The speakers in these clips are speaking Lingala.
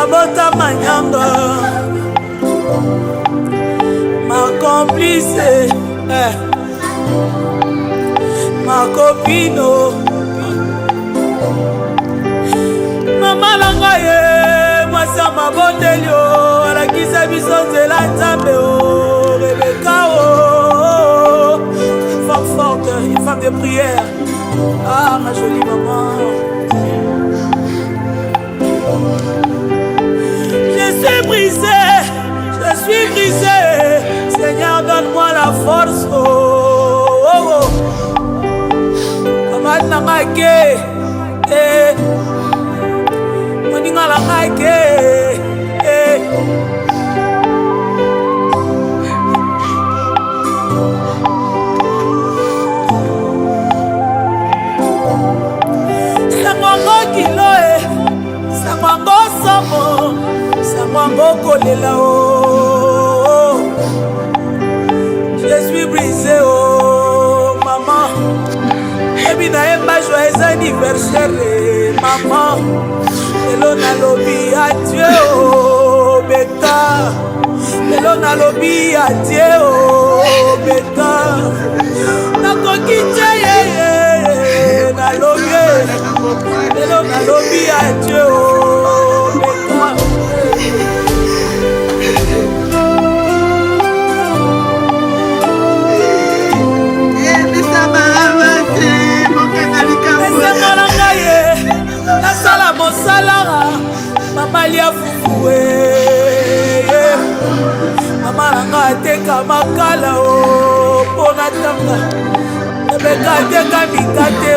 Abota manyanga ma complice ma copine mama nanga ye mwasa mabondeli alakisa biso nzela nzambe Rebecca une femme forte, une femme de prière. Ah ma jolie maman, je suis brisé, Seigneur donne-moi la force. Kamat nangake moninga langake Sangwango kilo Sangwango somo Sangwango kolela Je suis brisé maman Ebi na emba joyeux anniversaire maman Elo na lobi adieu beta Elo na lobi adieu beta Nakoki teye na lobi Elo na lobi adieu beta Nasala mosalara mama lia fufue mama nanga ateka makala pona tanga Rebecca ateka mikate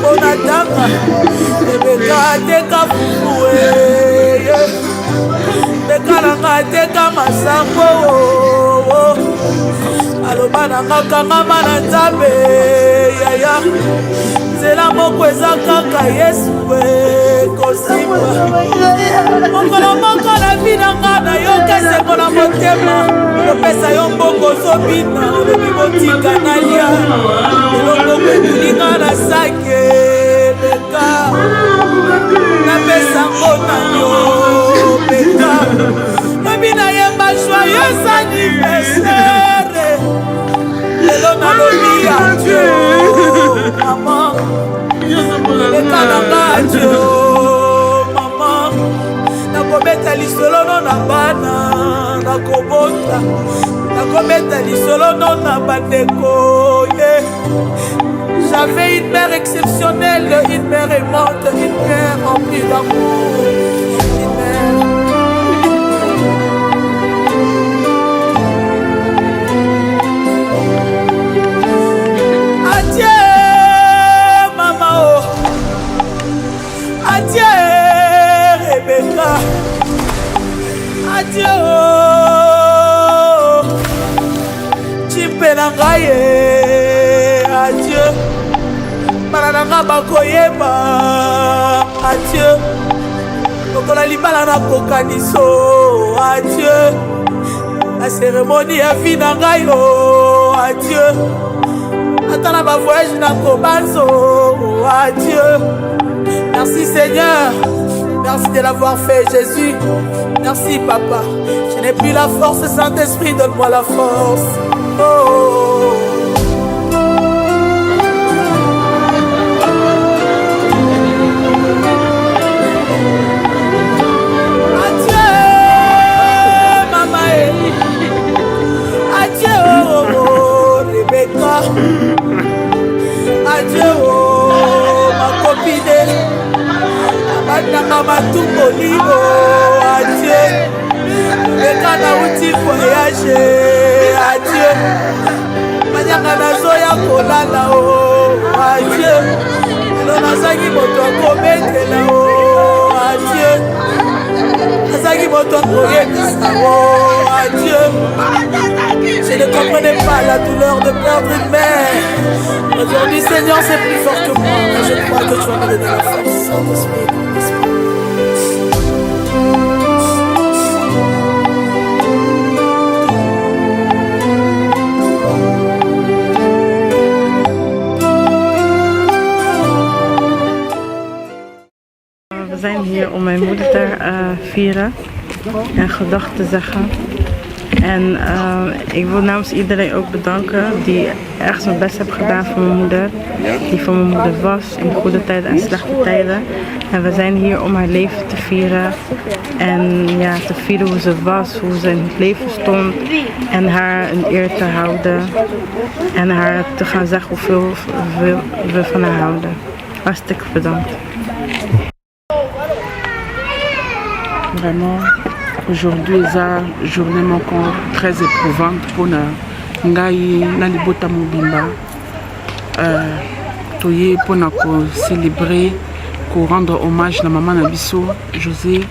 pona tanga Rebecca ateka fufue Rebecca nanga ateka masango aloba nanga kangama na nzambe yaya nzela moko eza kaka yesu kosimba mokolo moko na vi na nga nayoka esengo na motema kopesa yo mbongo ozobina olobi botika nalia elongo kwetulinga na sake beka napesango na yo beka lobi nayemba joyeux anniversaire lelo nalobi adieu maman beka nanga adieu maman nakobeta lisolo no na bana nakobota nakobeta lisolo no na bandeko j'avais une mère exceptionnelle, une mère aimante, une mère remplie d'amour, une mère adieu maman adieu Rebecca adieu chimpe na ngai adieu bana na nga bakoyeba adieu lokola libala na kokaniso adieu la cérémonie ya vie na ngai adieu ata na bavoyage na kobanzo adieu merci Seigneur. Merci de l'avoir fait, Jésus. Merci, Papa. Je n'ai plus la force, Saint-Esprit, donne-moi la force. Oh. Adieu, maman. Adieu, Rebecca. Adieu, ma copine. Nanga matumbo libo adieu Rebecca na uti voyage adieu manyanga nazoya kolala adieu elo nazangi moto akobetela adieu nazangi moto akoyebisa adieu je ne comprenais pas la douleur de perdre une mère. Aujourd'hui Seigneur c'est plus fort que moi. Je crois que tu vas me donner la force, Saint-Esprit. vieren en gedachten zeggen. En ik wil namens iedereen ook bedanken die echt zijn best heeft gedaan voor mijn moeder. Die voor mijn moeder was in goede tijden en slechte tijden. En we zijn hier om haar leven te vieren. En ja, te vieren hoe ze was, hoe ze in het leven stond. En haar een eer te houden. En haar te gaan zeggen hoeveel we van haar houden. Hartstikke bedankt. Vraiment, aujourd'hui est une journée très éprouvante pour Ngai Nalibota Mobimba. Toye pour célébrer, pour rendre hommage à maman Nabiso, José,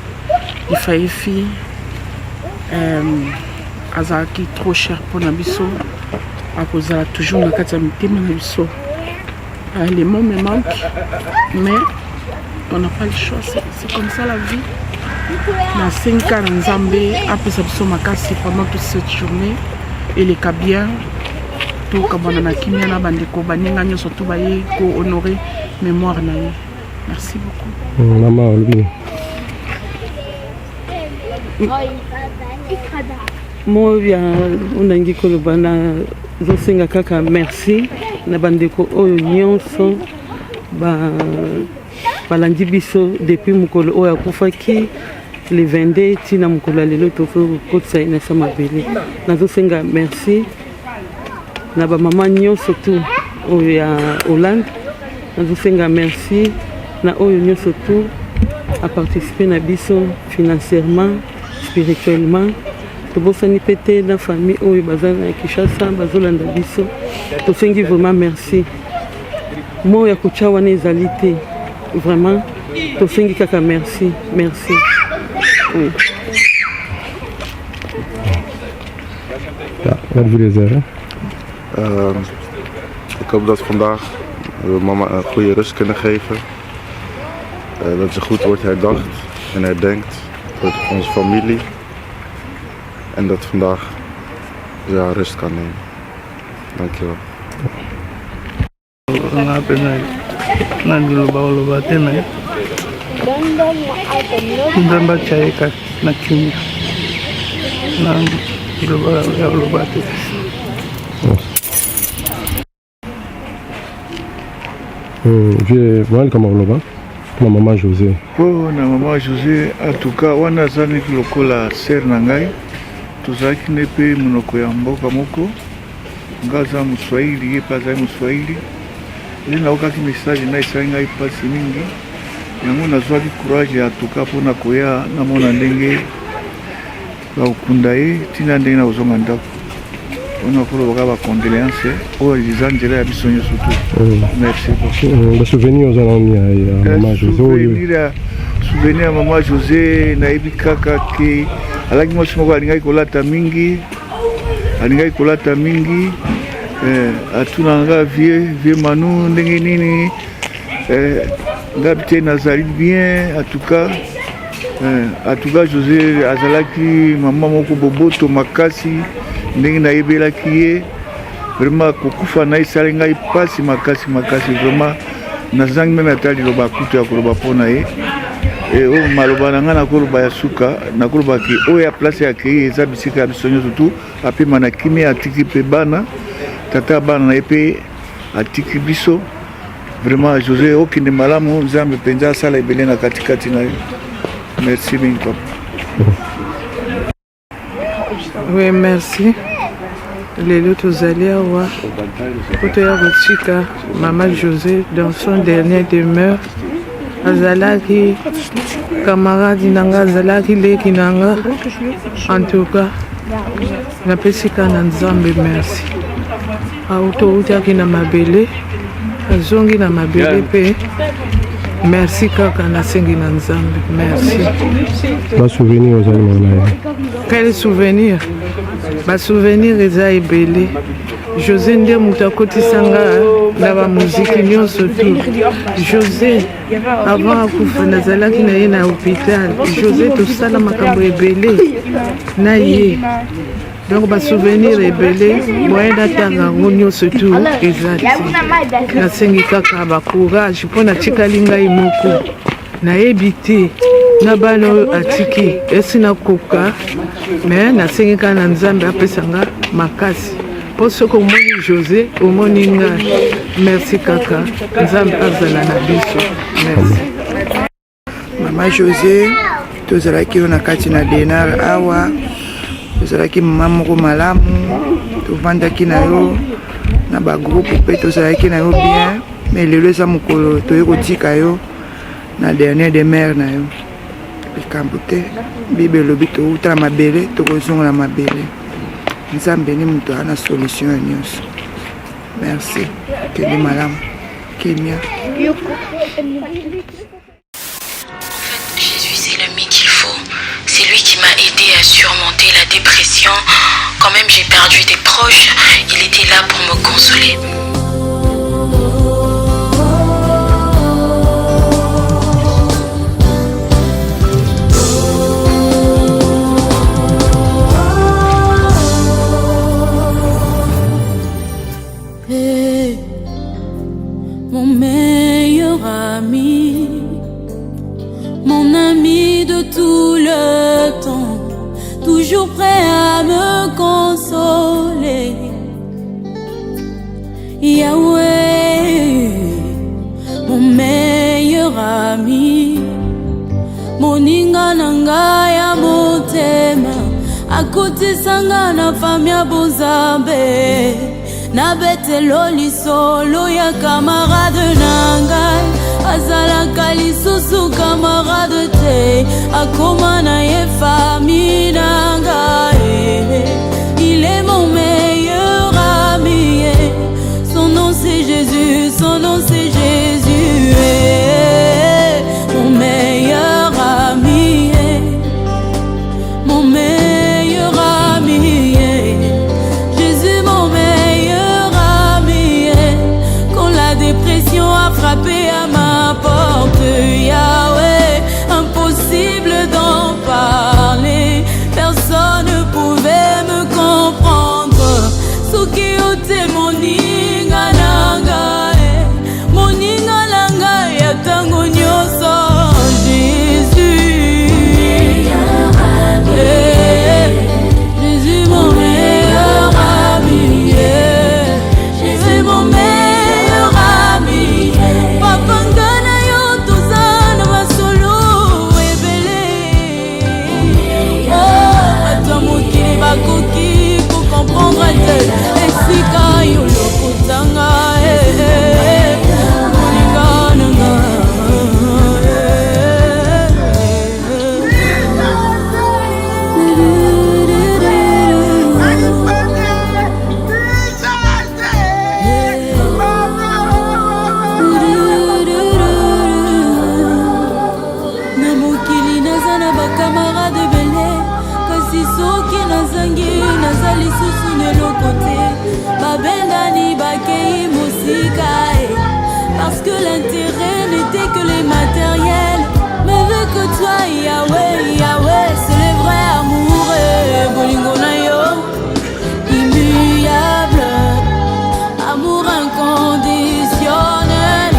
Ifaifi, Azaki trop cher pour Nabiso, à cause de toujours dans Katamité Nabiso. Les mots me manquent, mais on n'a pas le choix, c'est comme ça la vie. Na 5 ans Nzambe apesa biso makasi pendant toute cette journée et les bien to kabana na kimia na bandeko baninga nyoso to baye ko honorer mémoire na ye. Merci beaucoup. Maman Olbi. Moi bien onangi ko lobana zo senga kaka merci na bandeko oyo nyonso balandi biso depuis mukolo oyo akufaki le 22 tina mukolo lelo tofo kotsa ina sama bele nazo senga merci na ba mama nyonso tu oyo ya Hollande nazo senga merci na oyo nyonso tu a participer na biso financièrement spirituellement tobosani pete na famille oyo bazana ya Kinshasa bazolanda biso tosengi vraiment merci mo ya kuchawa na ezali te vraiment tosengi kaka merci merci. Oui. Ja, wat wil je zeggen? Ik hoop dat vandaag we mama een goede rust kunnen geven. Dat ze goed wordt herdacht en herdenkt door onze familie. En dat vandaag ja, rust kan nemen. Dankjewel. Ndamba chaika na kimya na lobate. Je vois comment on va. Na maman José. Oh na maman José en tout cas wana zani lokola ser na ngai tuzaki nepe munoko ya mboka moko ngaza Mswahili ye paza Mswahili nina okaki message na isa ngai pasi mingi yango nazwaki courage ya tuka mpona koya namona ndenge bakunda ye ntina ndenge na kozonga ndako mpona kolobaka bacondoléance oyo eza nzela ya biso nyonso tu. Merci beaucoup. Basouvenir oza nani ya mama José? Souvenir ya mama José nayebi kaka ke alaki mwasi moko alingaki kolata mingi atunanga vie manu ndenge nini ngabi te nazali bien en tout cas José azalaki mama moko boboto makasi ndenge nayebelaki ye vraiment kokufa na esali ngai pasi makasi vraiment nazangi meme ata liloba kutu ya koloba mpona ye oyo maloba na ngai nakoloba ya suka nakolobaki oyo ya place ya kei eza bisika ya biso nyonso tu apema na kimia atiki mpe bana tata bana na ye mpe atiki biso. Vraiment José okende malamu nzambe mpenza asala ebele na katikati na yo. Merci mingi papa. Oui, merci. Lelo tozali awa koto ya kotika mama José dans son dernier demeure azalaki camarade nanga azalaki leki nanga en tout cas napesika na nzambe merci autoutaki na mabele azongi na mabele pe merci kaka nasengi na nzambe merci. Basouvenir ozali na ye? Quel souvenir? Basouvenir eza ebele. José nde moto akotisanga na bamuziki nyonso tu. José avant akufa nazalaki na ye na hôpital. José tosala makambo ebele na ye. Donc basouvenir ebele moyen datanga yango nyonso tu eza te. Nasengi kaka bacourage mpo natikali ngai moko nayebi te na bana oyo atiki esi nakoka me nasengi kaka na nzambe apesanga makasi mpo soki omoni José omoni ngai. Merci kaka, nzambe azala na biso. Merci. Mama José tozalaki yo na kati na denar awa, tozalaki mama moko malamu, tovandaki na yo na bagroupe mpe tozalaki na yo bien, mais lelo eza mokolo toye kotika yo na dernier de mare na yo. Likambo te bible elobi touta na mabele tokozonga na mabele. Nzambe ni moto ana solution ya nyonso. Merci. Kende malamu. Kenya. Jésus, c'est l'ami qu'il faut. C'est lui qui m'a aidé à surmonter la dépression. Quand même j'ai perdu des proches, il était là pour me consoler. Hey, mon meilleur ami, mon ami de tout le temps, toujours prêt à me consoler. Yahweh, mon meilleur ami, moninga nanga ya motema, akotisanga na famia bozambe, na betelo lisolo ya camarade nangai, azalaka lisusu camarade te, akoma na ye famille nangai. Il est mon meilleur ami, son nom c'est Jésus, son nom c'est Jésus. Mon meilleur ami, mon meilleur ami, Jésus mon meilleur ami. Quand la dépression a frappé à ma porte, Yahweh, impossible d'en parler, personne ne pouvait me comprendre. Soki ote moninga nanga, moninga nanga ya tango nyoso, Jésus. Jésus mon meilleur ami, Jésus mon meilleur ami. Papa ngana yo tozana masolo ebele. Oh, ata mokili bakoki pour comprendre te, esika yo lokotanga moninga nanga. Na mokili naza na bakamarade ebele, kasi soki nazangi naza lisusu neloko te, babengani bakei mosika, parce que l'intérêt n'était que les matériels. Mais vu que toi Yahweh, Yahweh c'est le vrai amour, bolingo na yo immuable, amour inconditionnel.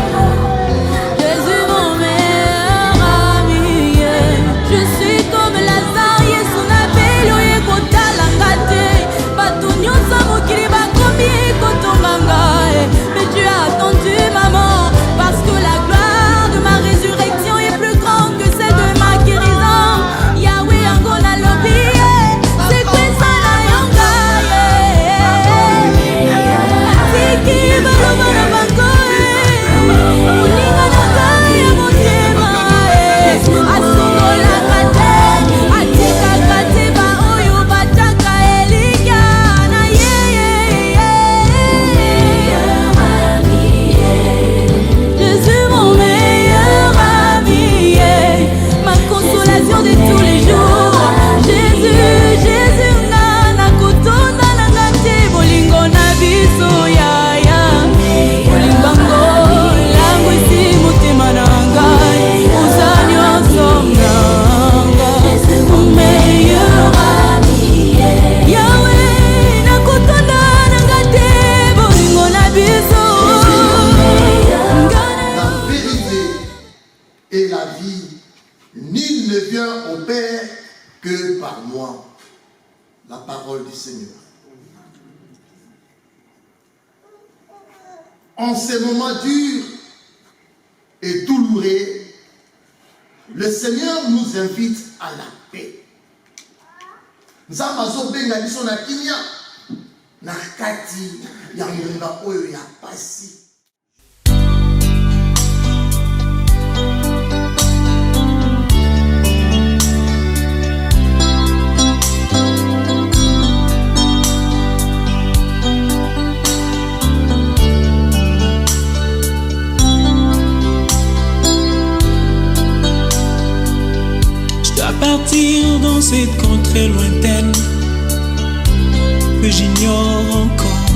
Jésus mon meilleur ami, je suis comme Lazare, son appel oye kotalanga te, bato nyonso n'est que par moi. La parole du Seigneur. En ces moments durs et douloureux, le Seigneur nous invite à la paix. Nous avons besoin de la kimia. Nakati ya munga oyo ya pasi. Partir dans cette contrée lointaine que j'ignore encore,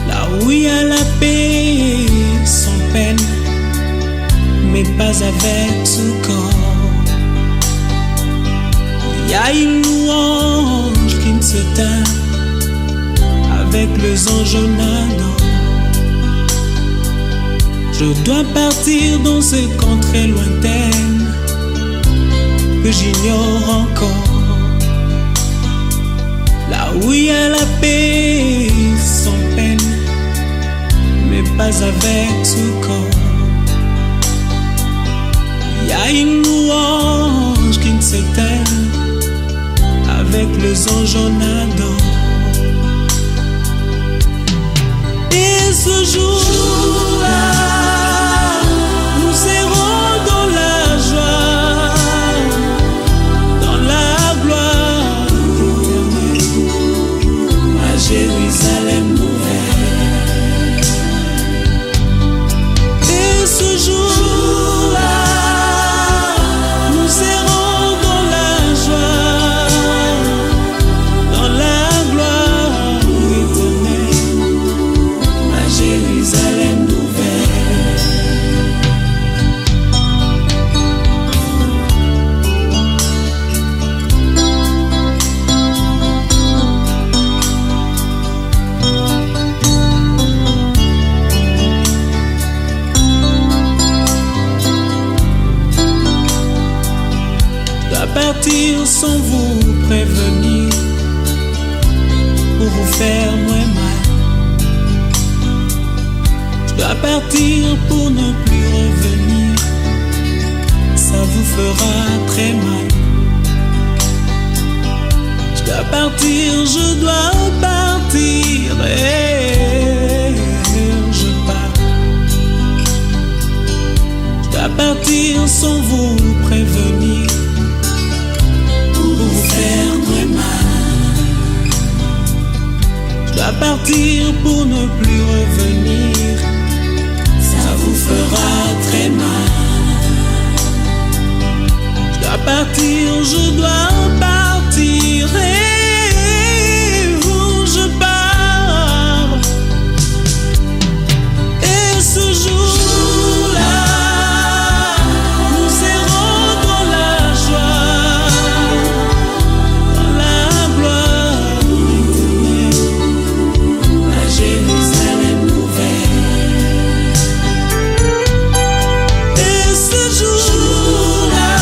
là où il y a la paix sans peine, mais pas avec ce corps. Il y a une louange qui ne s'éteint avec les anges nadants. Je dois partir dans cette contrée lointaine que j'ignore encore, là où il y a la paix sans peine, mais pas avec ce corps. Il y a une louange qui ne s'éteint avec les anges en adore. Et ce jour-là, nous serons dans la joie, Jérusalem nouvelle. Et ce jour-là, nous serons dans la joie, dans la gloire éternelle, à Jérusalem nouvelle. Partir sans vous prévenir pour vous faire moins mal. Je dois partir pour ne plus revenir, ça vous fera très mal. Je dois partir, je dois partir et je pars. Je dois partir sans vous prévenir, vous faire très mal. Je dois partir pour ne plus revenir, ça vous fera très mal. Je dois partir, je dois partir et où je pars. Et ce jour-là, nous serons dans la joie, Jérusalem nouvelle. Et ce jour-là,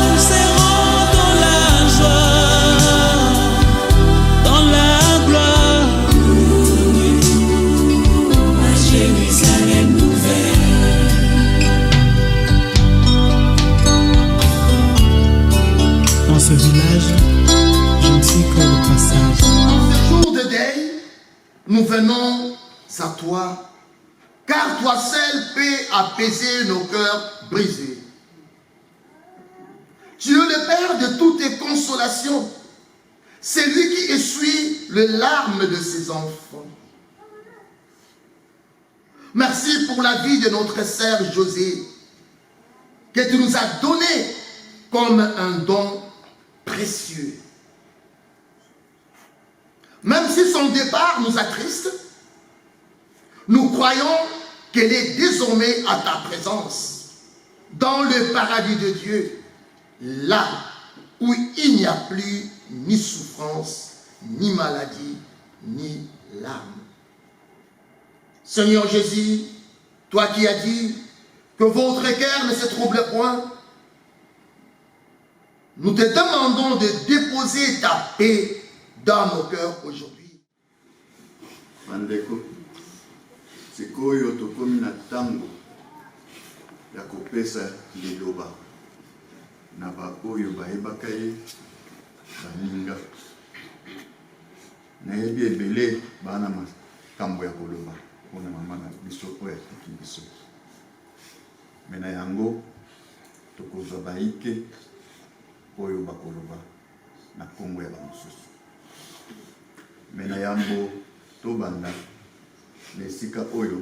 nous serons dans la joie, dans la gloire, à Jérusalem nouvelle. Dans ce village, je ne suis que le passage. En ce jour de deuil, nous venons à toi, car toi seul peux apaiser nos cœurs brisés. Tu es le Père de toutes tes consolations. C'est lui qui essuie les larmes de ses enfants. Merci pour la vie de notre sœur José, que tu nous as donné comme un don précieux. Même si son départ nous attriste, nous croyons qu'elle est désormais à ta présence, dans le paradis de Dieu, là où il n'y a plus ni souffrance, ni maladie, ni larmes. Seigneur Jésus, toi qui as dit que votre cœur ne se trouble point, nous te demandons de déposer ta paix dans nos cœurs aujourd'hui. Bandeko, sikoyo tokomi na tango ya kopesa liloba na baoyo bayebaka ye baninga nayebi ebele bana makambo ya koloba mpona mama na biso oyo atiki biso me na yango tokozwa baike oyo bakoloba na kongo ya bamosusu me na yango tobanda na esika oyo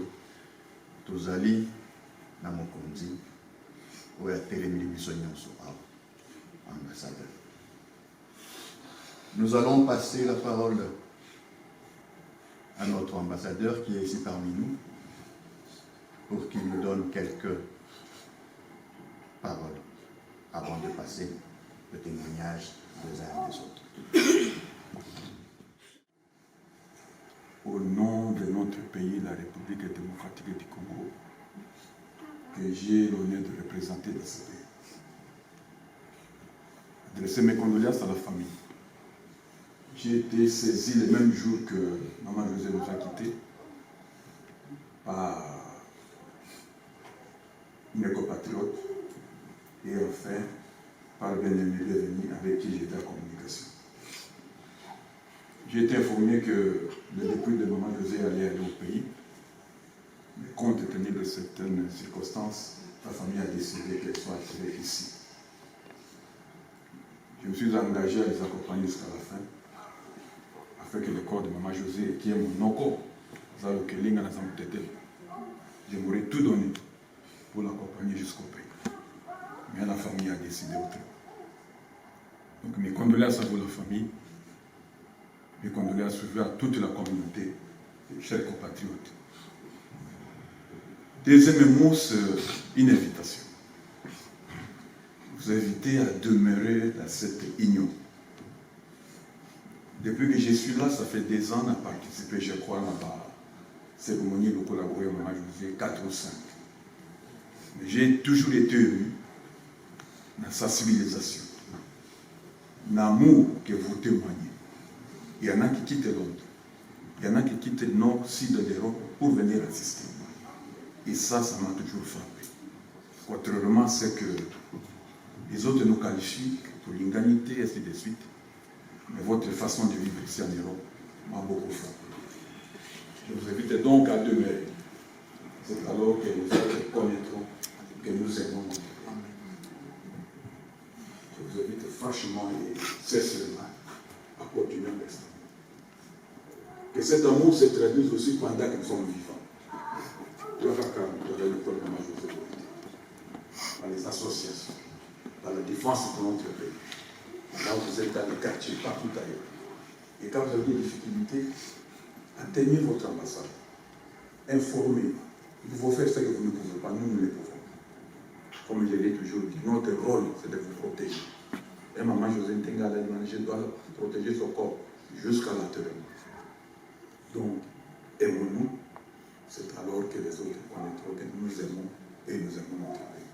tozali na mokonzi oyo atelemeli biso nyonso awa ambassadeur. Nous allons passer la parole à notre ambassadeur qui est ici parmi nous pour qu'il nous donne quelques paroles avant de passer le témoignage des uns et des autres. Au nom de notre pays, la République démocratique du Congo, que j'ai l'honneur de représenter dans ce pays. Adresser mes condoléances à la famille. J'ai été saisi le même jour que Maman José nous a quittés par mes compatriotes et enfin par Ben-Aimé Bienvenu avec qui j'étais en communication. J'ai été informé que le dépôt de Maman José allait aller au pays, mais compte tenu de certaines circonstances, la famille a décidé qu'elle soit attirée ici. Je me suis engagé à les accompagner jusqu'à la fin, afin que le corps de Maman José, qui est mon corps, j'aimerais tout donner pour l'accompagner jusqu'au pays. Mais la famille a décidé autrement. Donc mes condoléances à vous, la famille. Mes condoléances à toute la communauté, chers compatriotes. Deuxième mot, c'est une invitation. Vous invitez à demeurer dans cette union. Depuis que je suis là, ça fait 2 ans à participer, je crois, à la cérémonie de collaborer avec Maman José, 4 ou 5. Mais j'ai toujours été ému dans sa civilisation, l'amour que vous témoignez. Il y en a qui quittent Londres, il y en a qui quittent le nord, sud de l'Europe pour venir assister. Et ça m'a toujours frappé. Contrairement à ce que les autres nous qualifient pour l'inganité, et ainsi de suite. Mais votre façon de vivre ici en Europe m'a beaucoup frappé. Je vous invite donc à demeurer. C'est alors que nous autres connaîtrons que nous aimons notre pays. Je vous invite franchement et sincèrement à continuer en restant. Que cet amour se traduise aussi pendant que nous sommes vivants. Dans les associations, dans la défense de notre pays. Là où vous êtes dans les quartiers, partout ailleurs. Et quand vous avez des difficultés, atteignez votre ambassade. Informez. Il faut faire ce que vous ne pouvez pas, nous le pouvons. Comme je l'ai toujours dit, notre rôle, c'est de vous protéger. Et Maman José Ntengala, je dois protéger son corps jusqu'à l'enterrement. Donc, aimons-nous. C'est alors que les autres connaîtront que nous aimons et nous aimons notre pays.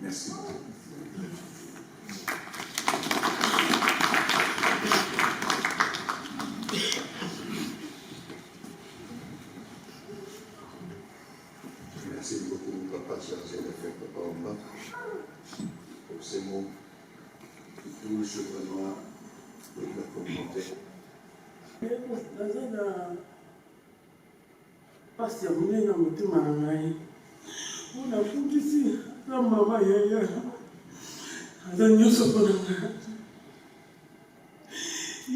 Merci beaucoup. Merci beaucoup, Papa chargé d'affaires, Papa Omba, pour ces mots qui touchent vraiment toute la communauté. Pasi ya munene na motema na ngai unafundisi na mama yaya aza nyonso mpona ngai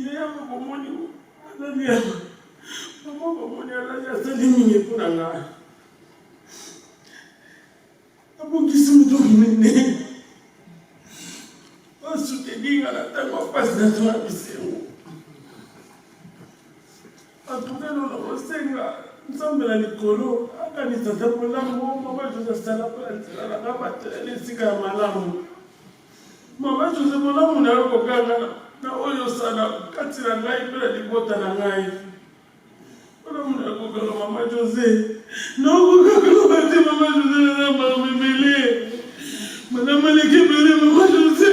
yaya bomoni azali awa mama bomoni azali mingi mpona ngai abongisi moto monene asuteninga na ntango apasi na to ya bisengo atukano na kosenga nzambe na likolo akanisa te malamu Mama José asala mpona nzela na nga batelela esika ya malamu Mama José malamu na yo kokanga na oyo osala kati na ngai mpe na libota na ngai malamu na yo kokanga Mama José na okokanga bate Mama José na mamemele madame aleki ebele Mama José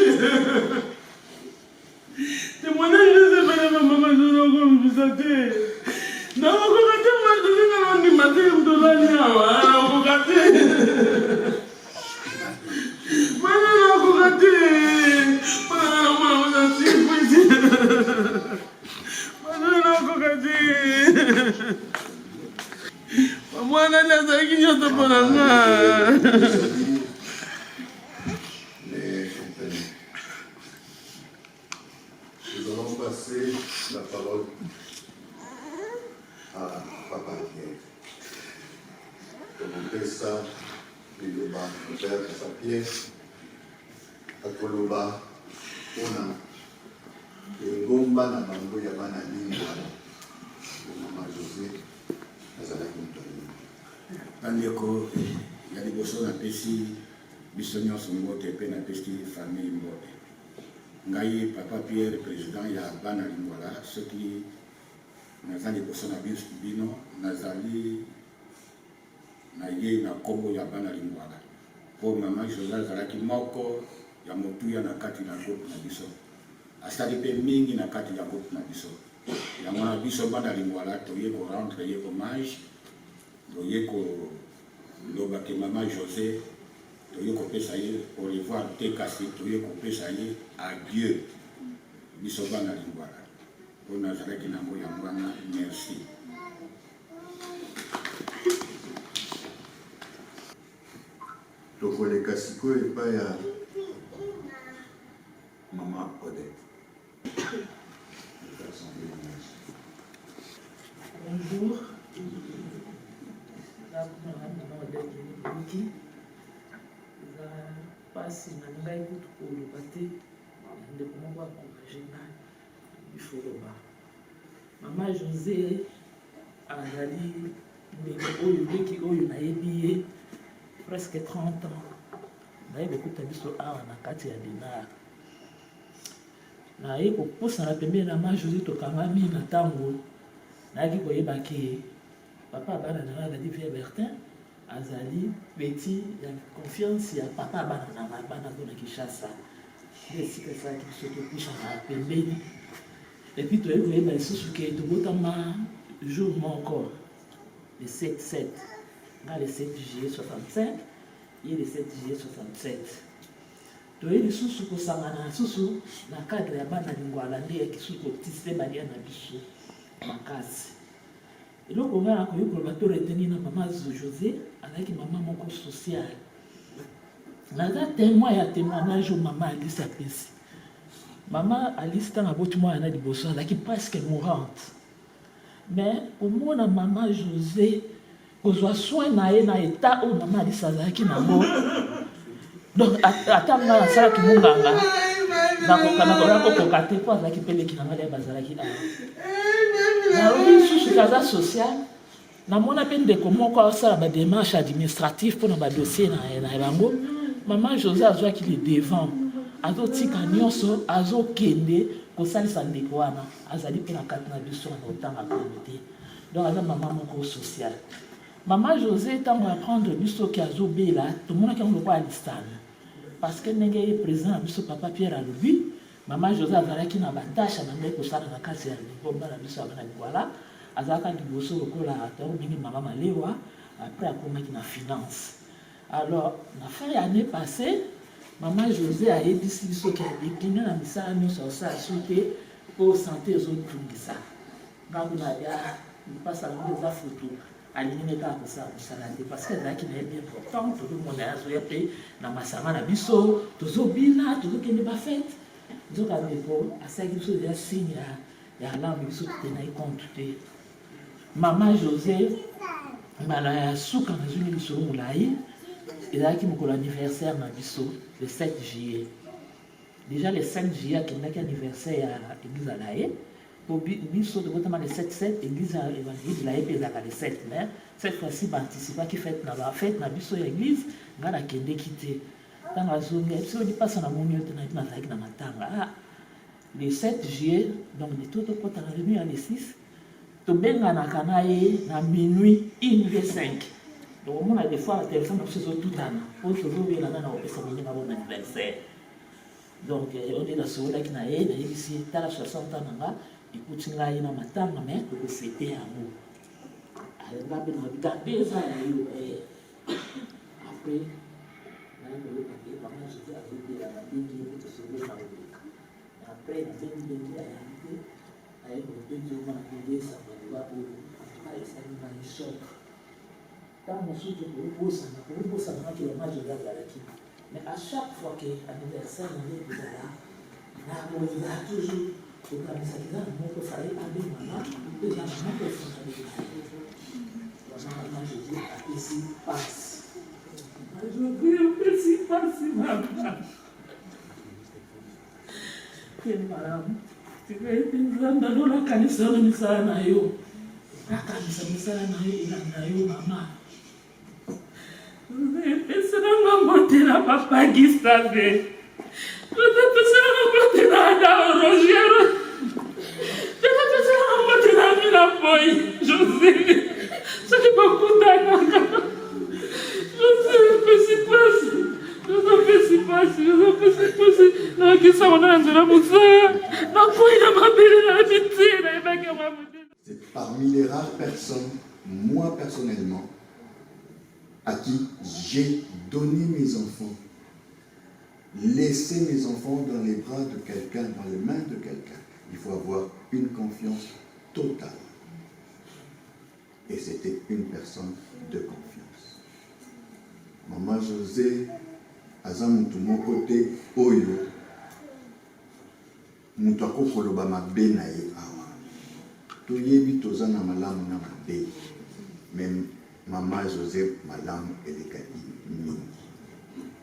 Nous allons passer la parole à Papa Pierre. Comme ça, le père Pierre, à Koloba, on a le Gomba na Bango Yabana Lingua, Maman José, Azalaki Mtoni. Bandeko, ya liboso na pesi biso nyonso mbote pe na pesi famille mbote. Ngai Papa Pierre, président ya bana lingwala, soki nazali liboso na bino, nazali na ye na kombo ya bana lingwala. Po Maman José azalaki moko ya motuya na kati na groupe na biso. Asali pe mingi na kati ya groupe na biso. Yango na biso bana lingwala toye ko rendre ye hommage. Toye ko loba ke Maman José toye ko pesa ye au revoir te kasi toye ko pesa ye adieu biso bana lingwala. Po nazalaki nango ya mwana merci. Tokoleka sikoyo epai ya Maman Odette. Bonjour. Pasi na ngai kutu koloba te ndeko moko akourage ngai bifoloba. Maman José azali ndeko oyo leki oyo nayebi ye presque 30 ans. Nayebi kuta biso awa na kati ya Denar. Naye kopusana pembeni na Maman José tokangami na ntango nayaki koyeba ke papa abana na ngai azali Vieux Bertin azali petit ya confiance ya papa abana na ngai bana zo na Kinshasa nde esika esalaki biso topusana pembeni epuis toyei koyeba lisusu ke tobotama jour moko le 7 ngai le 7 juillet 65 ye le 7 juillet 67 toyei lisusu kosangana lisusu na cadre ya bana lingwala nde yaki susu kotise balia na biso makasi. Eloko nga nakoki koloba to retenir na Maman José azalaki mama moko sociale. Naza témoin ya témoignage oyo Maman Alice apesi. Maman Alice ntango aboti mwana na liboso azalaki presque mourante. Mais komona Maman José kozwa soin na ye na état oyo Maman Alice azalaki nango. Donc ata nga nasalaki monganga nakokoka te po azalaki mpe leki na ngai ya bazalaki awa. Naobi susu kaza social namona mpe ndeko moko asala badémarche administrative mpona badossier na bango. Maman José azwaki le devant azotika nyonso azokende kosalisa ndeko wana azali mpe na kati na biso na otanga komite. Donc aza mama moko social. Maman José ntango aprendre biso ki azobela tomonaki yango lokola alisana parce que ndenge ye président na biso Papa Pierre alobi Maman José azalaki na batasha na ngai kosala na kati ya libomba na biso abana lingwala azalaka liboso lokola atao mingi Mama Malewa après akomaki na finance. Alors na fin ya année passée Maman José ayebisi biso ki adécliné na misala nyonso asala so te mpo santé ezotungisa ntango na ya lipasa yango eza foto alingi ne kaka kosala mosala te parce que ezalaki na ye bien important tozomona azoya mpe na masanga na biso tozobina tozokende bafete nzoka ndeko asalaki biso eza signe ya alarme biso te na ye compte te. Maman José mbala ya suka nazwini biso molai ezalaki mokolo anniversaire na biso le 7 juillet. Déjà le 5 juillet akendaki anniversaire ya église na ye po biso tobotama le 7 église ya évangile na ye mpe ezalaka le 7 mais cette fois-ci baanticipaki fête na biso ya église ngai nakendeki te. Ntango azongi biso lipasa na moni oyo nayebi nazalaki na matanga le 7 juillet donc leto tokota na réunion ya le 6 tobenganaka na ye na minuit 1h05 donc omona des fois la téléphone na biso ezotutana po tozobelanga na kopesa mingi na bona anniversaire. Donc on est na sobolaki na ye nayebisi tala 60 ans nanga ekuti ngai na matanga me tokofete yango alenga mpe nakabika 2 ans ya yo après nayekoyoka te mama jésus azobela babengi yo mpe tosolola na koleka après nabengi ayambi te nayekobengi yo mana kobesama liba oyo atuka esali ngai shok ntango mosusu kobosana naki mama jésus azalaki mais à chaque fois que anniversaire na ye kozala nakolinga toujours kokanisa eza na moko fai abengana eza na moko efonganisa mama jésus apesi pasi apesi pasi mama ke malamu nzambe alonakanisa na misala na yo akanisa misala na yo elanda yo mama epeselanga mbotela papa Gustave epeselanga mbotela ada Rogero epeselanga mbotela Mila Boy José soki bakundanaka José epesi pasi nakisaka na nzela mosaya nakoyi na mabele na mitie nayebaki ya mamude. C'est parmi les rares personnes, moi personnellement, à qui j'ai donné mes enfants, laissé mes enfants dans les bras de quelqu'un, dans les mains de quelqu'un. Il faut avoir une confiance totale. Et c'était une personne de confiance. Maman José, aza mutu moko te oyo mutu akokoloba mabe na ye awa. Toyebi toza na malamu na mabe. Même Maman José malamu elekaki mingi.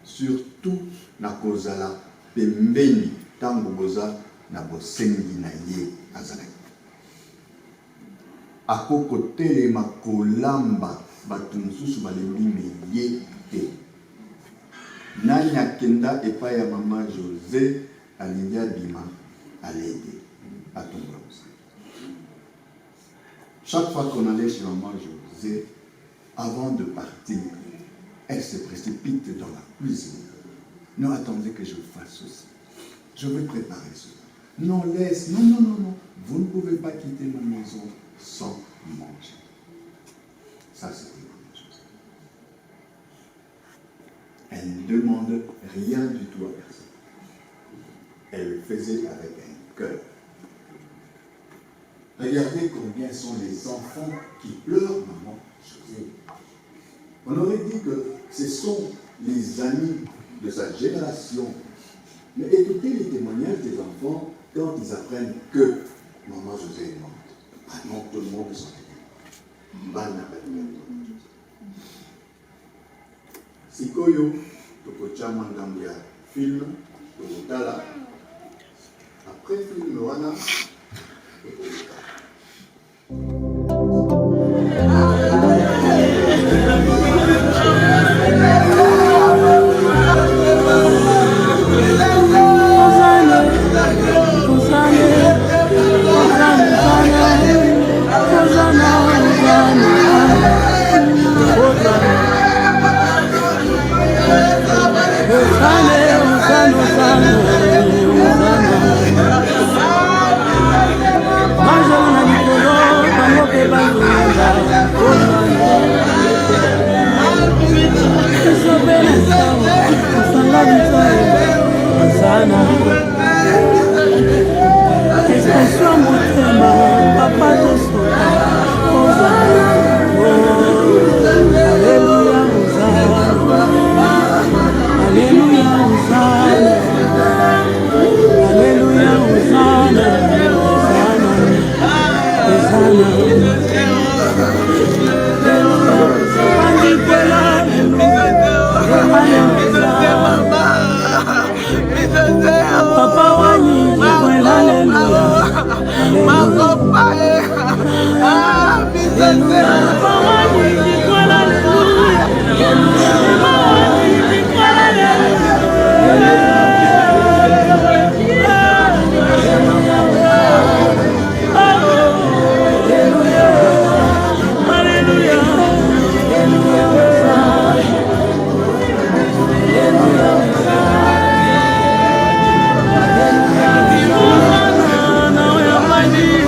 Surtout na kozala pembeni tango boza na bosengi na ye azalaki. Akoko telema kolamba bato mosusu balembi me ye te. Nani akenda epai ya Maman José alingi abima alede atombola mosala. Chaque fois qu'on allait chez Maman José, avant de partir, elle se précipite dans la cuisine. Non, attendez que je fasse ceci. Je vais préparer cela. Non, laisse. Non, non, non, non. Vous ne pouvez pas quitter ma maison sans manger. Ça, c'était Maman José. Elle ne demande rien du tout à personne. Elle le faisait avec un cœur. Regardez combien sont les enfants qui pleurent Maman José. On aurait dit que ce sont les amis de sa génération. Mais écoutez les témoignages des enfants quand ils apprennent que Maman José est morte. Ah non, tout le monde s'en est. Sikoyo, tokochama ngambo ya film, tokotala. Après film wana, tokotala. Money.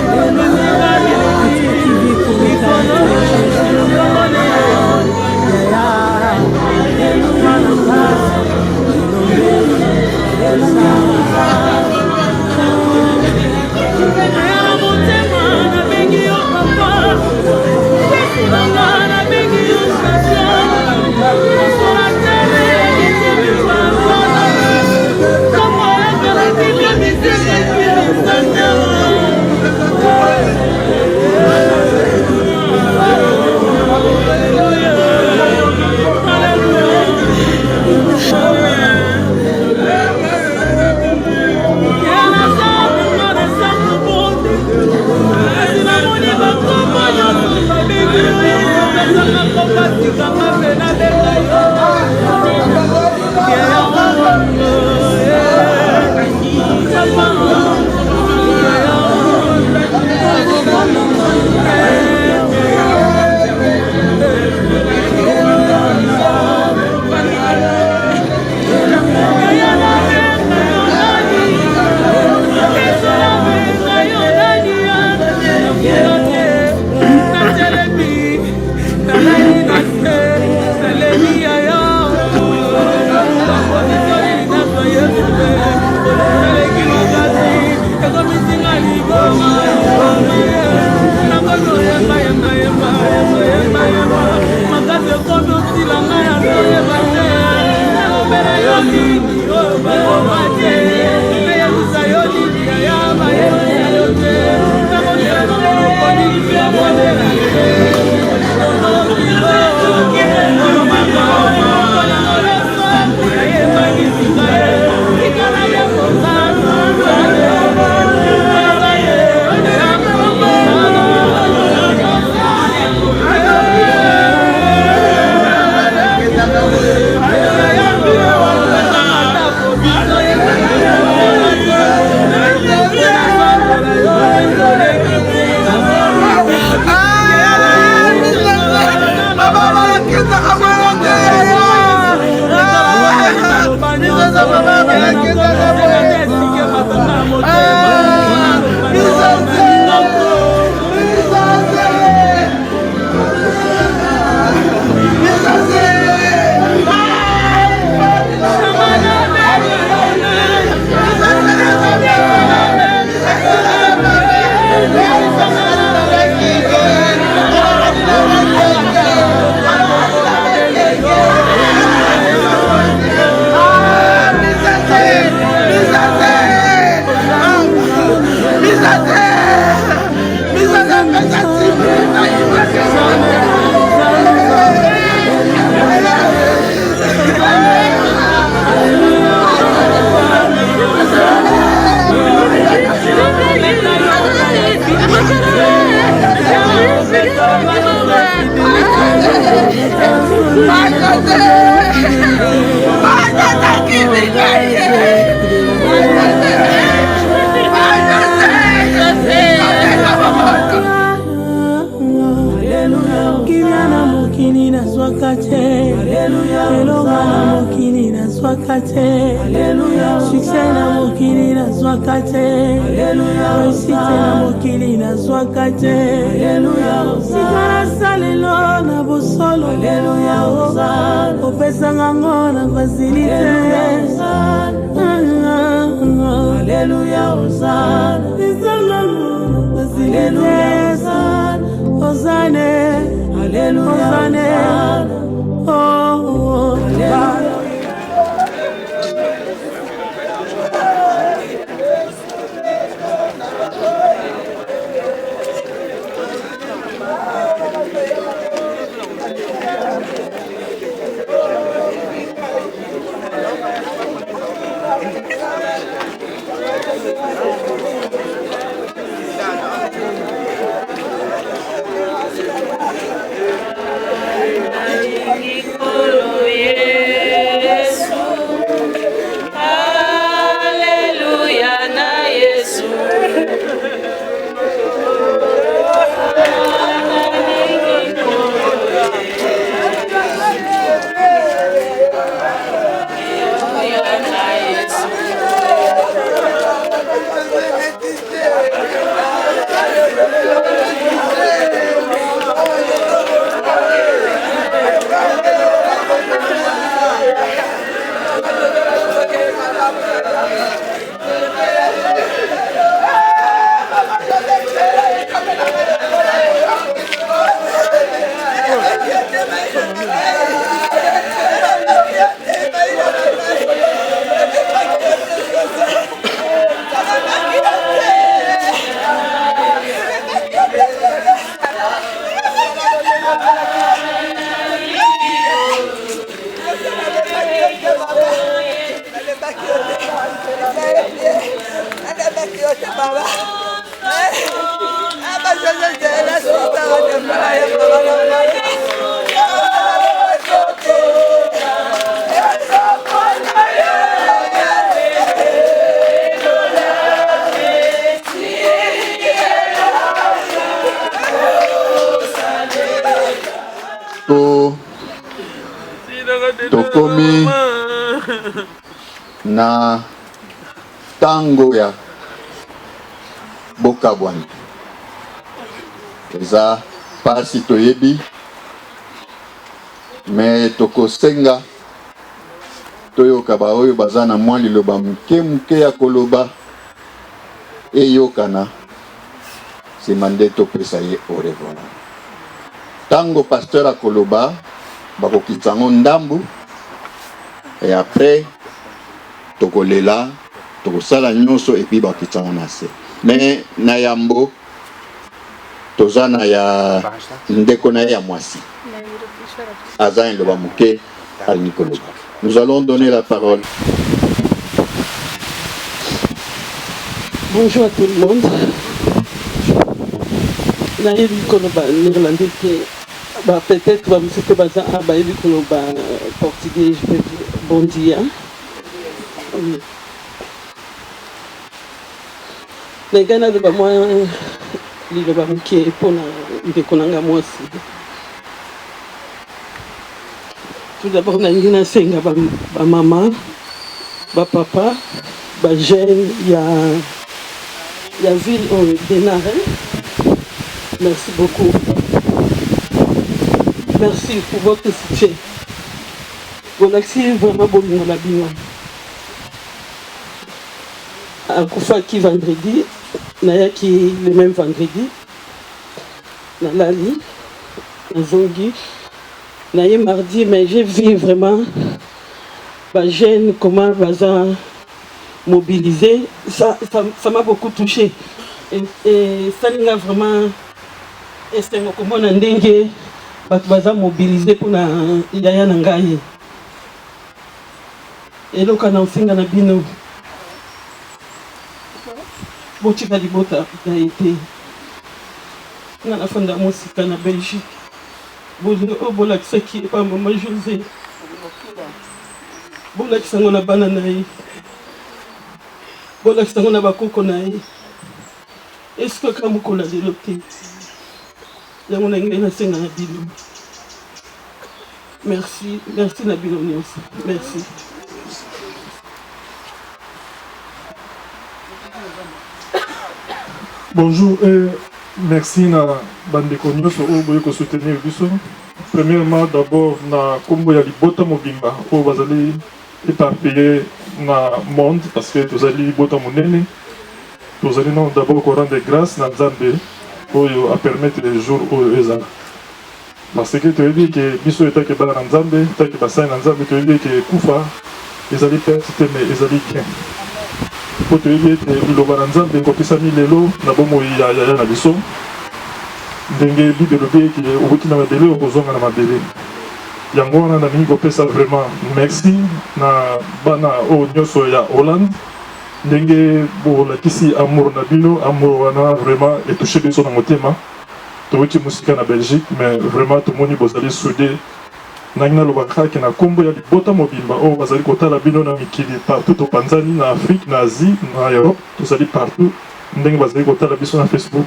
Succès na mokili na zwakate. Réussite na mokili na zwakate. Sikala salelo na bosolo. Opesanga ngo na facilité. Alléluia, Hosanna. Bisanga ngo na facilité. Hosanna. Alléluia, Hosanna. Oh, Alléluia. Tokomi na tango ya bokabwani eza pasi toyebi me tokosenga toyoka baoyo baza na mwa liloba muke ya koloba eyokana nsima nde topesa ye au revoir. Tango pasteur akoloba bakokitisa ngo ndambu et après tokolela tokosala nyonso epi bakitanga na se. Mais na yambo toza na ya ndeko na ya mwasi aza loba muke al Nicolas. Nous allons donner la parole. Bonjour à tout le monde. Naïe Koloba néerlandais peut-être c'était basé à Baïbi Koloba portugais, je peux dire bon dia. Les gars de moi li loba muke pona ndekonanga mwasi. Tout d'abord nangi na senga ba maman, ba papa, ba jeune ya ville au Dénaré. Merci beaucoup. Merci pour votre soutien. Vous avez vraiment bon la bino. À Koufaki vendredi, Nayaki le même vendredi, Nalali, Zongi, Naye mardi, mais j'ai vu vraiment les jeunes, comment ils ont mobilisé. Ça m'a beaucoup touché. Et ça m'a vraiment. Et c'est comment on a mobilisé pour la Yaya Nangaye. Et donc on a aussi un bino. Botika di bota a été. On a fait de la musique en Belgique. Bolak Saki, pas maman José. Bolak Sangona Bananaï. Bolak Sangona Bakokonaï. Est-ce que Kamukola de l'autre? Merci, merci Nabilo aussi. Merci. Bonjour et merci na bandeko nyonso oyo boye ko soutenir biso. Premièrement d'abord na kombo ya libota mobimba oyo bazali éparpillé na monde parce que tozali libota monene. Tozali non d'abord ko rendre grâce na Nzambe oyo a permettre les jours oyo ezala. Parce que tu dis que biso etaki bala na Nzambe, etaki basali na Nzambe, tu dis que kufa ezali perte mais ezali bien. Po tu dis que liloba na Nzambe kopesami lelo na bomoi ya na biso. Ndenge Bible lobi ki okuti na mabele okozonga na mabele. Yango wana na mingi kopesa vraiment merci na bana oyo nyonso ya Hollande. Ndenge bolakisi amour na bino, amour wana vraiment etouché biso na motema. Towuti musika na Belgique, mais vraiment tomoni bozali soudé. Nangina lobaka ke na kombo ya libota mobimba oyo bazali kotala bino na mikili partout au Tanzanie, na Afrique, na Asie, na Europe, tozali partout. Ndenge bazali kotala biso na Facebook.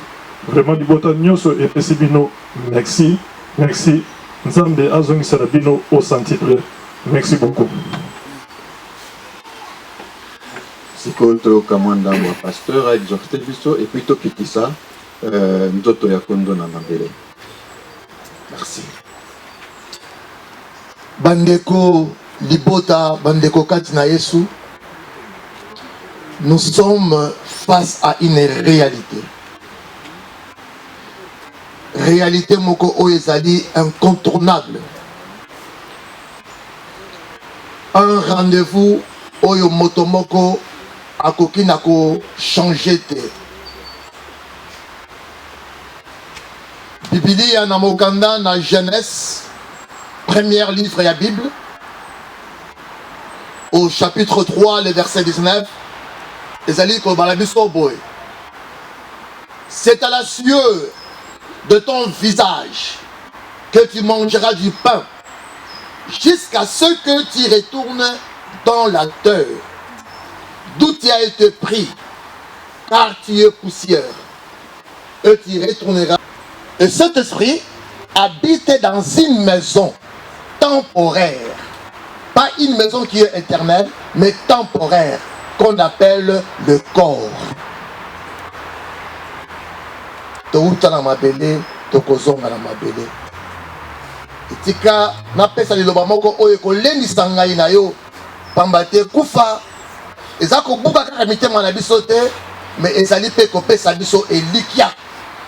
Vraiment libota nyonso epesi bino merci, merci. Nzambe azongisa na bino au centuple. Merci beaucoup. Sikoto Kamanda, mon pasteur, a exhorté biso et puis Tokitisa, Nzoto Yakondo Namabele. Merci. Bandeko Libota, Bandeko Katina Yesu, nous sommes face à une réalité. Réalité Moko Oezali incontournable. Un rendez-vous Oyo Motomoko akoki nako changer te. Biblia na mokanda na Genèse, premier livre ya Bible, au chapitre 3, le verset 19, ezali ko balabiso boy. C'est à la sueur de ton visage que tu mangeras du pain, jusqu'à ce que tu retournes dans la terre, d'où tu as été pris, car tu es poussière, et tu retourneras. Et cet esprit habite dans une maison temporaire, pas une maison qui est éternelle, mais temporaire, qu'on appelle le corps. Touta na mabele, tokozonga na mabele. Etika na pesa liloba moko oyo kolendisa ngai na yo, pambate kufa. Ezako buka kaka mitema na biso te, mais ezali pe kopesa biso elikia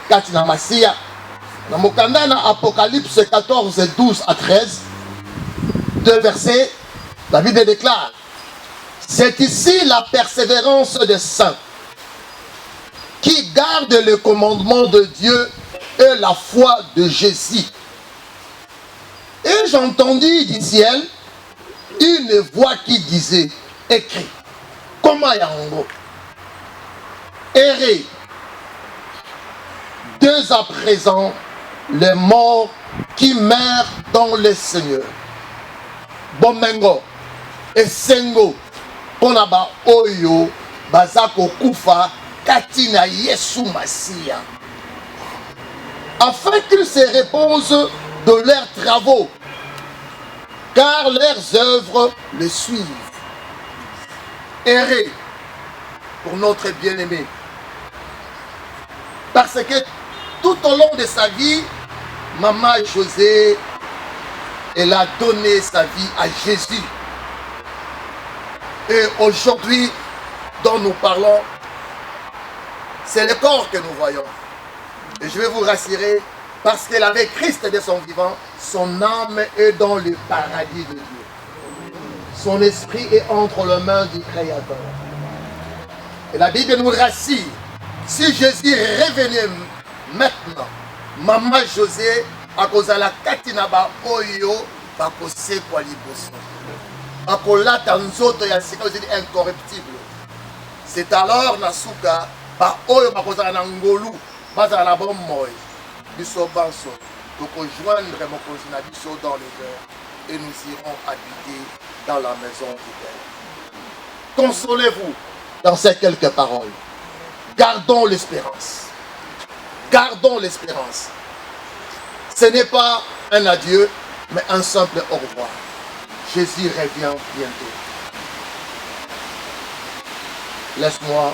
kati na masia. Na mokanda na Apocalypse 14, 12 à 13, deux versets, la Bible déclare: C'est ici la persévérance des saints qui gardent le commandement de Dieu et la foi de Jésus. Et j'entendis du ciel une voix qui disait, écrit, comment yango, errez, dès à présent les morts qui meurent dans le Seigneur. Bomengo et Sengo, Ponaba Oyo, Bazako Kufa, Katina Yesu Masia. Afin qu'ils se reposent de leurs travaux, car leurs œuvres les suivent. Errez pour notre bien-aimé. Parce que tout au long de sa vie, Maman José, elle a donné sa vie à Jésus. Et aujourd'hui, dont nous parlons, c'est le corps que nous voyons. Et je vais vous rassurer, parce qu'elle avait Christ de son vivant, son âme est dans le paradis de Dieu. Son esprit est entre les mains du Créateur. Et la Bible nous rassure, si Jésus revenait maintenant, Maman José, à cause de la katinaba oyo, à cause de quoi liboso. À cause de la tanzoto ya sika incorruptible. C'est alors Nasuka, ba oyo ba cause de la ngolu, ba za la bon moy. Biso banso, pour rejoindre mon cousin Biso dans le cœur et nous irons habiter dans la maison du Père. Consolez-vous dans ces quelques paroles. Gardons l'espérance. Gardons l'espérance. Ce n'est pas un adieu, mais un simple au revoir. Jésus revient bientôt. Laisse-moi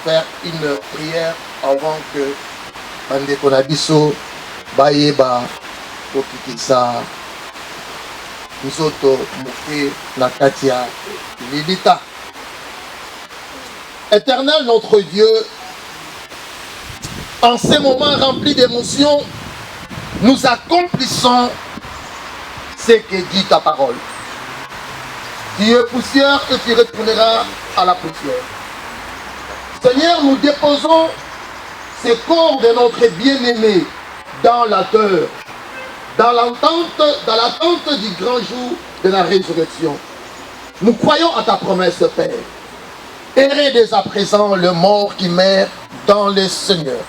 faire une prière avant que Bandeko Nabiso Bayeba Okikisa Nsoto Mouké Nakatia Lilita. Éternel notre Dieu, en ces moments remplis d'émotions, nous accomplissons ce que dit ta parole. Tu es poussière et tu retourneras à la poussière. Seigneur, nous déposons ce corps de notre bien-aimé dans la terre, dans l'attente du grand jour de la résurrection. Nous croyons à ta promesse, Père. Errez dès à présent le mort qui meurt dans le Seigneur.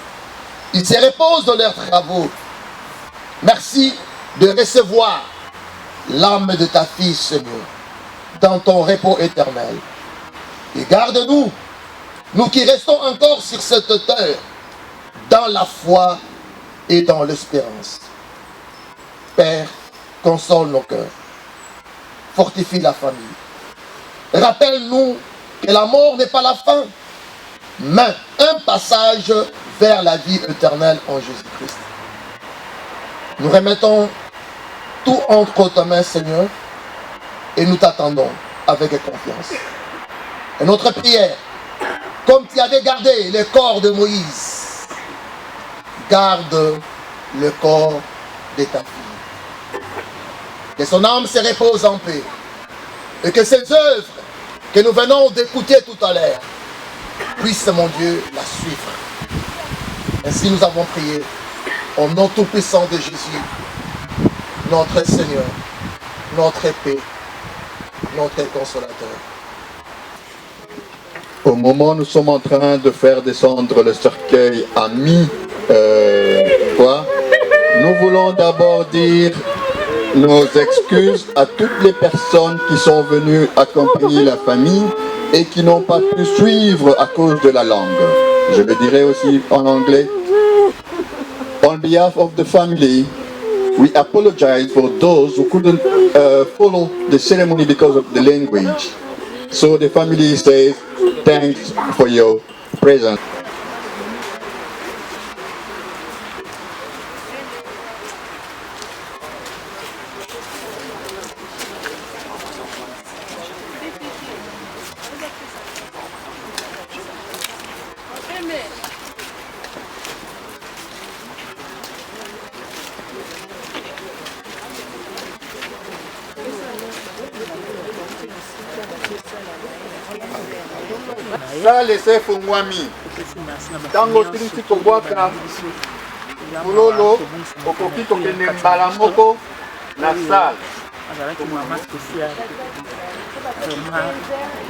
Ils se reposent dans leurs travaux. Merci de recevoir l'âme de ta fille, Seigneur, dans ton repos éternel. Et garde-nous, nous qui restons encore sur cette terre, dans la foi et dans l'espérance. Père, console nos cœurs. Fortifie la famille. Rappelle-nous que la mort n'est pas la fin, mais un passage vers la vie éternelle en Jésus-Christ. Nous remettons tout entre tes mains, Seigneur, et nous t'attendons avec confiance. Et notre prière, comme tu avais gardé le corps de Moïse, garde le corps de ta fille. Que son âme se repose en paix. Et que ces œuvres que nous venons d'écouter tout à l'heure puissent, mon Dieu, la suivre. Ainsi nous avons prié au nom tout-puissant de Jésus, notre Seigneur, notre paix, notre consolateur. Au moment où nous sommes en train de faire descendre le cercueil à nous voulons d'abord dire nos excuses à toutes les personnes qui sont venues accompagner la famille et qui n'ont pas pu suivre à cause de la langue. Je le dirai aussi en anglais. On behalf of the family, we apologize for those who couldn't follow the ceremony because of the language. So the family says, thanks for your presence. sale esefungwami ntango osilisi kobwaka fololo okoki kokende mbala moko na sale azalaki mama spécial vraiment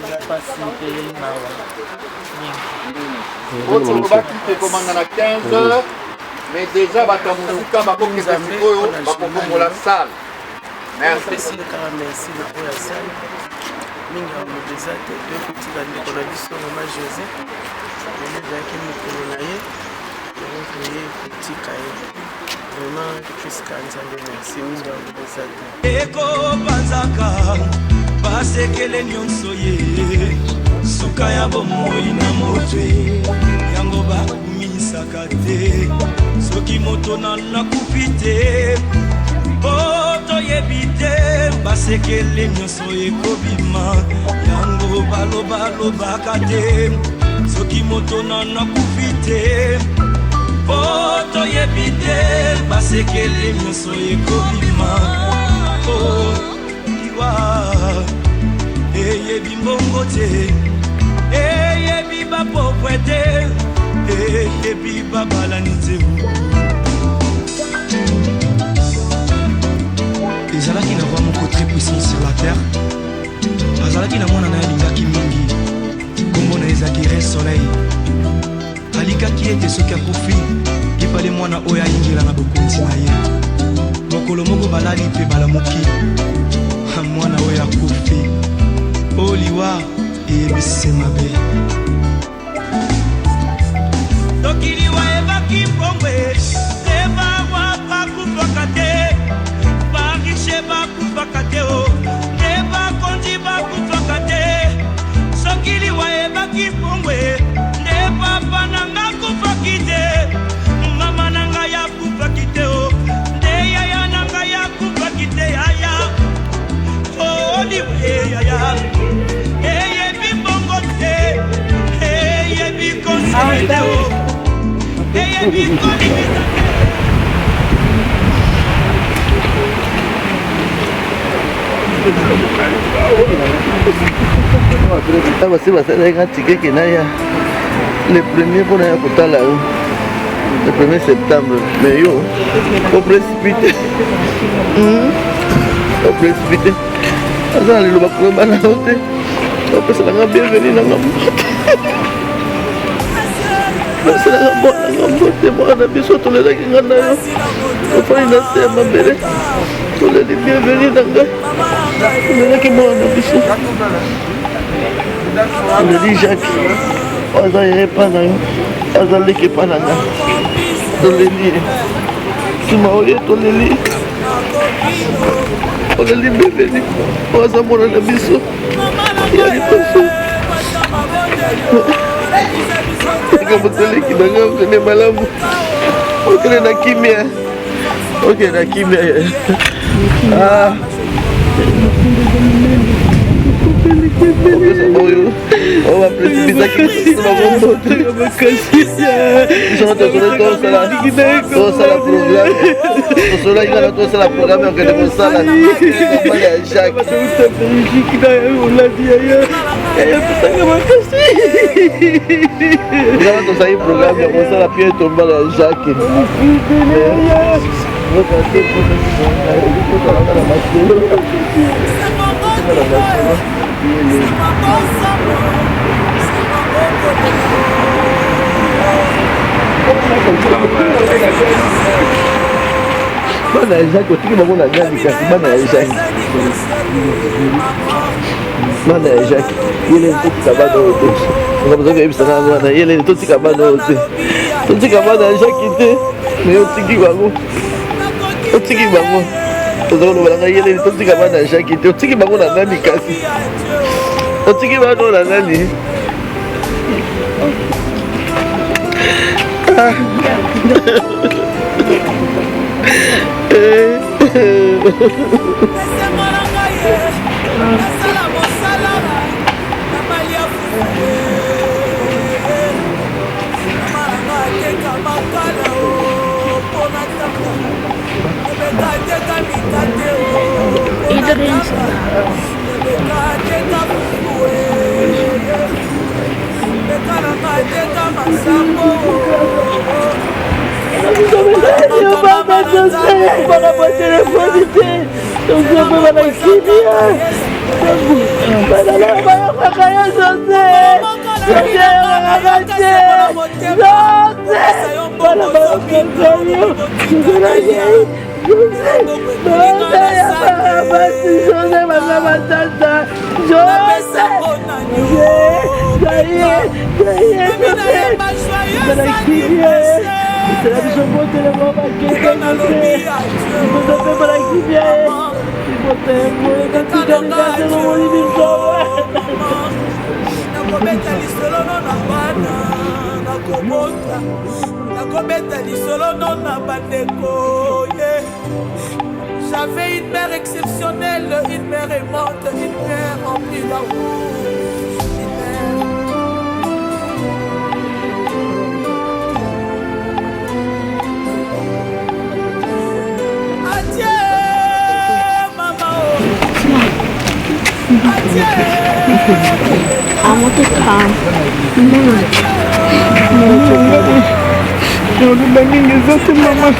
eza mpasi mpe mawa mingi olobaki te komanga na 15 heures mais déjà bato ya mosika bakokende sikoyo bakokongola sale merci kaka merci na oyo asali mingi amodeza te ekotika ndeko na biso mama José ezalaki mokolo na ye ye kotika ye vraiment puiska nzambe merci mingi amodeza te ekopanzaka basekele nyonso ye suka ya bomoi na motwe yango bakumisaka te soki moto nakufi te po toyebi te basekele nyonso ekobima yango balobalobaka te soki moto nakufi te po toyebi te basekele nyonso ekobima liwa eyebi mbongo te eyebi bapopwe te eyebi babalani te ezalaki na roi moko très puissant sur la terre azalaki na mwana na ye alingaki mingi kombo na ezalaki re soleil alikaki ete soki akufi epale mwana oyo ayingela na bokonzi na ye mokolo moko balali mpe balamuki mwana oyo akufi oliwa eyebisi mabe soki liwa ebaki mbongwe ebawa bakufaka te barishe bakufaka te nde bakonzi bakufaka te soki liwa ebaki mbongwe nde papa nanga kufaki te mama nanga yakufaki te nde yaya nanga yakufaki te yaya oliwe yaya eyebi mbongo te eyebi konsele te eyebi kolimisa basi basalaka tikeke na ya le premier mpona ya kotala yo le 1er septembre mais yo oprécipité aza na liloba koyeba na yo te opeselanga bienveni nanga opeselanga mwananga mbote mwana na biso tolelaki nga na yo ofali na se ya mabele toleli bienveni na ngai tolelaki mwana na biso toleli Jacques aza yere epa na yo aza leki epa na nga toleli ye nsima oye toleli oleli bienveni aza mwana na biso ya lipaso eka moteleki na nga okende malamu okende na kimia okende na kimia oyo baprecipitaki bakombote tosala programe tosolaki kana tosala programe okende kosala mobali ya Jacques ngana tosali programe ya kosala pie tombala ya Jacques bana ya Jacques otiki bango na nani kasi bana ya Jacques yeleni totika bana oyo te okamozoki oyebisana yango wana yeleni totika bana oyo te totika bana ya Jacques te mais otiki bango oza kolobelanga yeleni totika bana ya Jacques te otiki bango na nani kasi otiki bana oyo na nani Iedereen Para por telefone te. Eu sou para na Síria. Para lá para cair José. José agate. José. Para cantar. José vai matar. José. Será que eu vou ter uma vaqueta para você? Vou dar para aqui, vou ter muita coisa no J'avais une mère exceptionnelle, une mère aimante, une mère remplie d'amour. I want to come. Eu não banho exato, mamãe.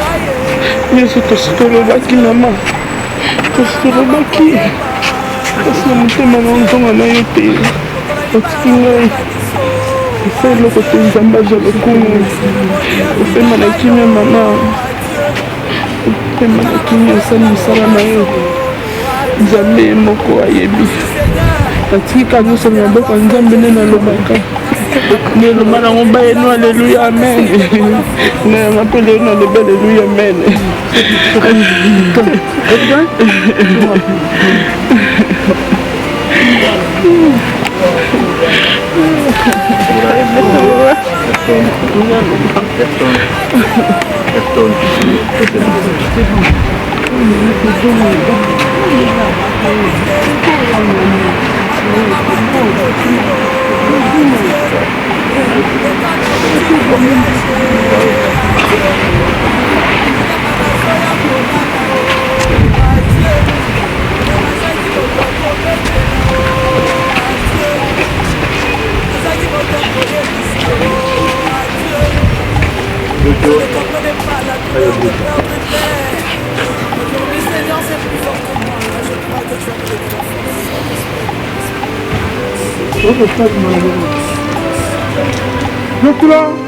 Isso tô estourando aqui, mamãe. Tô estourando aqui. Esse não tem mais não tô na eu tenho. Eu tenho. Isso é louco, tem zamba já louco. Eu tenho manaqui minha mamãe. Eu tenho manaqui minha sala na eu. Nzambe moko ayebi atika nyonso na mboka nzambe nde nalobaka neloba nango bayeno aleluya amen nayanga mpe lelo nalobi aleluya amen Là.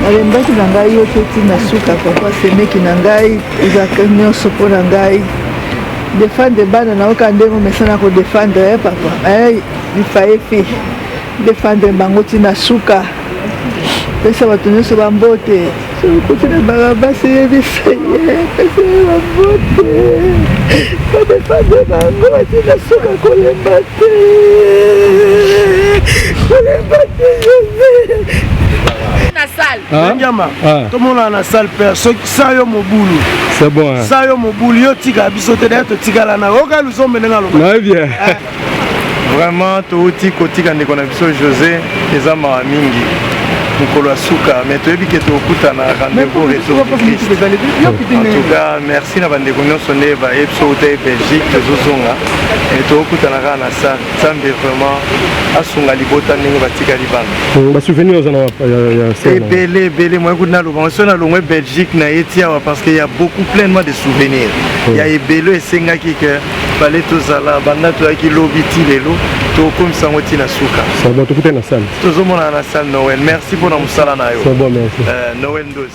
nalembaki na ngai yo te ntina suka papa semeki na ngai ezalaka nyonso mpo na ngai defendre bana nayoka ndenge omesana kodefendre papa lifaye fi defendre bango ntina suka pesa bato nyonso bambote sokotina barabasi yebisa ye pesa ye bambote badefendre bango batina suka kolemba te Nyama, tout le monde a la salle personne ça yo mobulu. C'est bon hein. Ça yo mobulu yo tika biso te d'être tika la na oka nous sommes menena lo. Ouais bien. Vraiment tout tika ndeko na biso José ezama mingi. Mukolo suka mais tu que tu okuta na rendez-vous retour. En tout cas, merci na bande konyo sonné ba episode Belgique tozozonga et tu okuta na kana ça semble vraiment asunga libota ninga batika libanga. Ba souvenir aux ya belé moi kuna lo banso na longwe Belgique na etia parce qu'il y a beaucoup pleinement de souvenirs. Il y a ebelo esenga ki que fallait tozala banda to ki lobiti lelo to comme ça ngoti na suka. Ça va tout na salle. Tozomona na salle Noël. Merci pour la musala na yo. C'est bon merci. Noël 12.